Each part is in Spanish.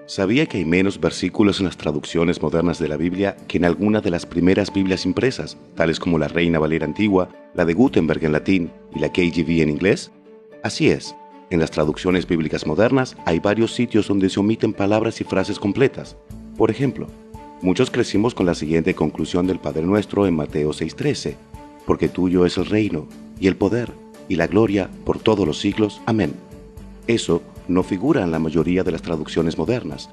¿Sabía que hay menos versículos en las traducciones modernas de la Biblia que en algunas de las primeras Biblias impresas, tales como la Reina Valera antigua, la de Gutenberg en latín y la KJV en inglés? Así es, en las traducciones bíblicas modernas hay varios sitios donde se omiten palabras y frases completas. Por ejemplo, muchos crecimos con la siguiente conclusión del Padre Nuestro en Mateo 6:13: porque tuyo es el reino, y el poder, y la gloria por todos los siglos. Amén. Eso no figura en la mayoría de las traducciones modernas.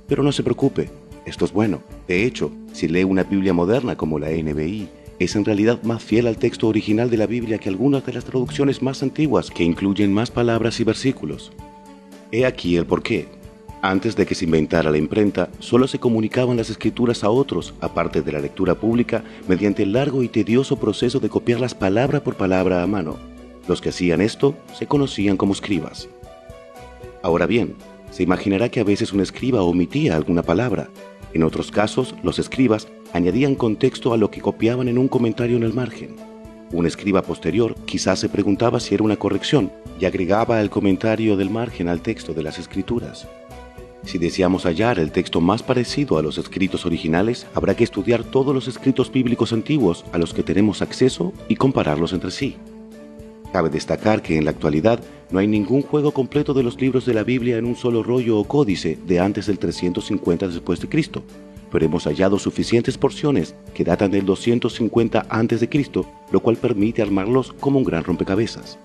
Pero no se preocupe, esto es bueno. De hecho, si lee una Biblia moderna como la NBI, es en realidad más fiel al texto original de la Biblia que algunas de las traducciones más antiguas que incluyen más palabras y versículos. He aquí el porqué. Antes de que se inventara la imprenta, solo se comunicaban las escrituras a otros, aparte de la lectura pública, mediante el largo y tedioso proceso de copiarlas palabra por palabra a mano. Los que hacían esto se conocían como escribas. Ahora bien, se imaginará que a veces un escriba omitía alguna palabra. En otros casos, los escribas añadían contexto a lo que copiaban en un comentario en el margen. Un escriba posterior quizás se preguntaba si era una corrección y agregaba el comentario del margen al texto de las escrituras. Si deseamos hallar el texto más parecido a los escritos originales, habrá que estudiar todos los escritos bíblicos antiguos a los que tenemos acceso y compararlos entre sí. Cabe destacar que en la actualidad no hay ningún juego completo de los libros de la Biblia en un solo rollo o códice de antes del 350 después de Cristo, pero hemos hallado suficientes porciones que datan del 250 antes de Cristo, lo cual permite armarlos como un gran rompecabezas.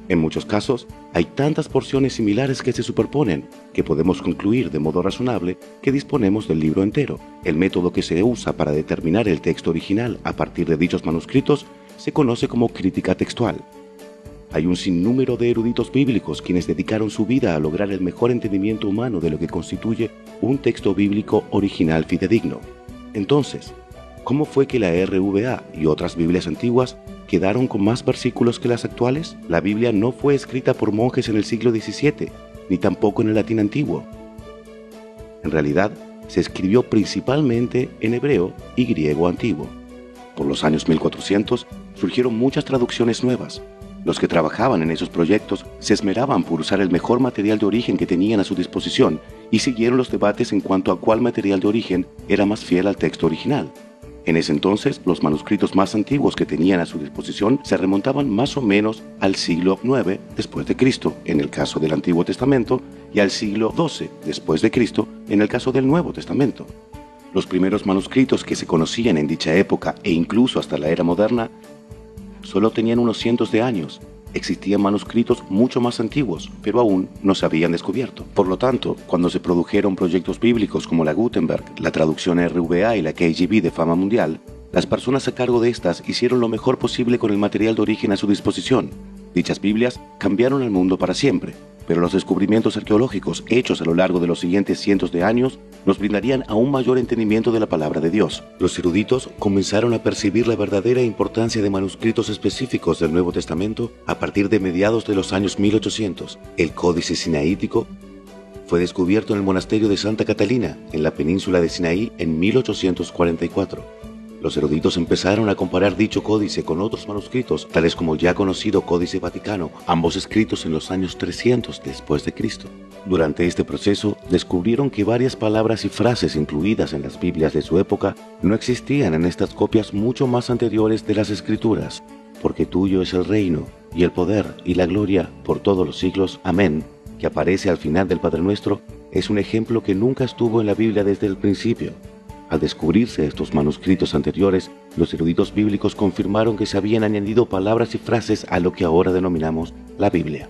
En muchos casos, hay tantas porciones similares que se superponen que podemos concluir de modo razonable que disponemos del libro entero. El método que se usa para determinar el texto original a partir de dichos manuscritos se conoce como crítica textual. Hay un sinnúmero de eruditos bíblicos quienes dedicaron su vida a lograr el mejor entendimiento humano de lo que constituye un texto bíblico original fidedigno. Entonces, ¿cómo fue que la RVA y otras Biblias antiguas quedaron con más versículos que las actuales? La Biblia no fue escrita por monjes en el siglo XVII, ni tampoco en el latín antiguo. En realidad, se escribió principalmente en hebreo y griego antiguo. Por los años 1400 surgieron muchas traducciones nuevas. Los que trabajaban en esos proyectos se esmeraban por usar el mejor material de origen que tenían a su disposición y siguieron los debates en cuanto a cuál material de origen era más fiel al texto original. En ese entonces, los manuscritos más antiguos que tenían a su disposición se remontaban más o menos al siglo IX después de Cristo, en el caso del Antiguo Testamento, y al siglo XII después de Cristo, en el caso del Nuevo Testamento. Los primeros manuscritos que se conocían en dicha época e incluso hasta la era moderna solo tenían unos cientos de años. Existían manuscritos mucho más antiguos, pero aún no se habían descubierto. Por lo tanto, cuando se produjeron proyectos bíblicos como la Gutenberg, la traducción RVA y la KJV de fama mundial, las personas a cargo de estas hicieron lo mejor posible con el material de origen a su disposición. Dichas Biblias cambiaron el mundo para siempre, pero los descubrimientos arqueológicos hechos a lo largo de los siguientes cientos de años nos brindarían aún mayor entendimiento de la palabra de Dios. Los eruditos comenzaron a percibir la verdadera importancia de manuscritos específicos del Nuevo Testamento a partir de mediados de los años 1800. El Códice Sinaítico fue descubierto en el monasterio de Santa Catalina, en la península de Sinaí, en 1844. Los eruditos empezaron a comparar dicho códice con otros manuscritos, tales como el ya conocido Códice Vaticano, ambos escritos en los años 300 después de Cristo. Durante este proceso, descubrieron que varias palabras y frases incluidas en las Biblias de su época no existían en estas copias mucho más anteriores de las Escrituras. Porque tuyo es el reino, y el poder, y la gloria, por todos los siglos. Amén, que aparece al final del Padre Nuestro, es un ejemplo que nunca estuvo en la Biblia desde el principio. Al descubrirse estos manuscritos anteriores, los eruditos bíblicos confirmaron que se habían añadido palabras y frases a lo que ahora denominamos la Biblia.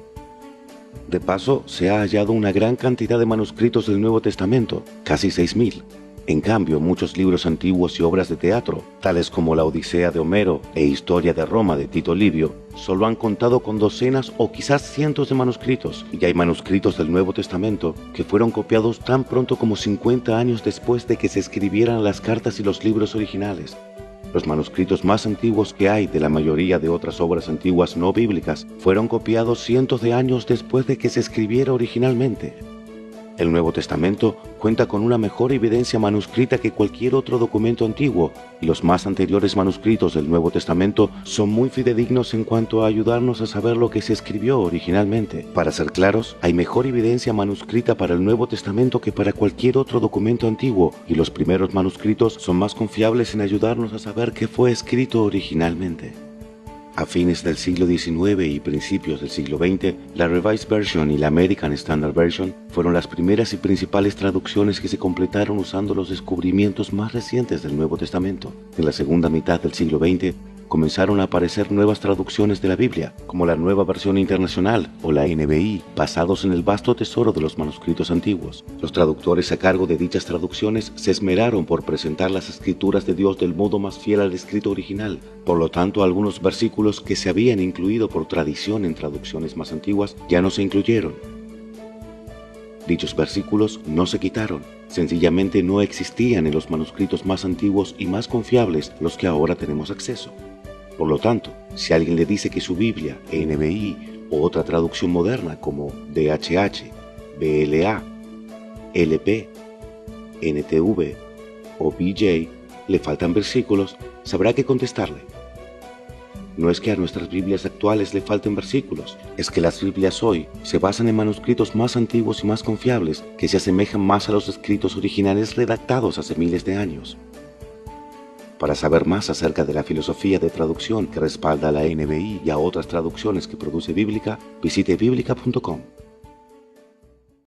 De paso, se ha hallado una gran cantidad de manuscritos del Nuevo Testamento, casi 6.000. En cambio, muchos libros antiguos y obras de teatro, tales como la Odisea de Homero e Historia de Roma de Tito Livio, solo han contado con docenas o quizás cientos de manuscritos, y hay manuscritos del Nuevo Testamento que fueron copiados tan pronto como 50 años después de que se escribieran las cartas y los libros originales. Los manuscritos más antiguos que hay de la mayoría de otras obras antiguas no bíblicas fueron copiados cientos de años después de que se escribiera originalmente. El Nuevo Testamento cuenta con una mejor evidencia manuscrita que cualquier otro documento antiguo, y los más anteriores manuscritos del Nuevo Testamento son muy fidedignos en cuanto a ayudarnos a saber lo que se escribió originalmente. Para ser claros, hay mejor evidencia manuscrita para el Nuevo Testamento que para cualquier otro documento antiguo, y los primeros manuscritos son más confiables en ayudarnos a saber qué fue escrito originalmente. A fines del siglo XIX y principios del siglo XX, la Revised Version y la American Standard Version fueron las primeras y principales traducciones que se completaron usando los descubrimientos más recientes del Nuevo Testamento. En la segunda mitad del siglo XX, comenzaron a aparecer nuevas traducciones de la Biblia, como la Nueva Versión Internacional o la NBI, basados en el vasto tesoro de los manuscritos antiguos. Los traductores a cargo de dichas traducciones se esmeraron por presentar las escrituras de Dios del modo más fiel al escrito original. Por lo tanto, algunos versículos que se habían incluido por tradición en traducciones más antiguas ya no se incluyeron. Dichos versículos no se quitaron, sencillamente no existían en los manuscritos más antiguos y más confiables, los que ahora tenemos acceso. Por lo tanto, si alguien le dice que su Biblia, NBI o otra traducción moderna como DHH, BLA, LP, NTV o BJ le faltan versículos, sabrá qué contestarle. No es que a nuestras Biblias actuales le falten versículos, es que las Biblias hoy se basan en manuscritos más antiguos y más confiables que se asemejan más a los escritos originales redactados hace miles de años. Para saber más acerca de la filosofía de traducción que respalda a la NBI y a otras traducciones que produce Bíblica, visite biblica.com.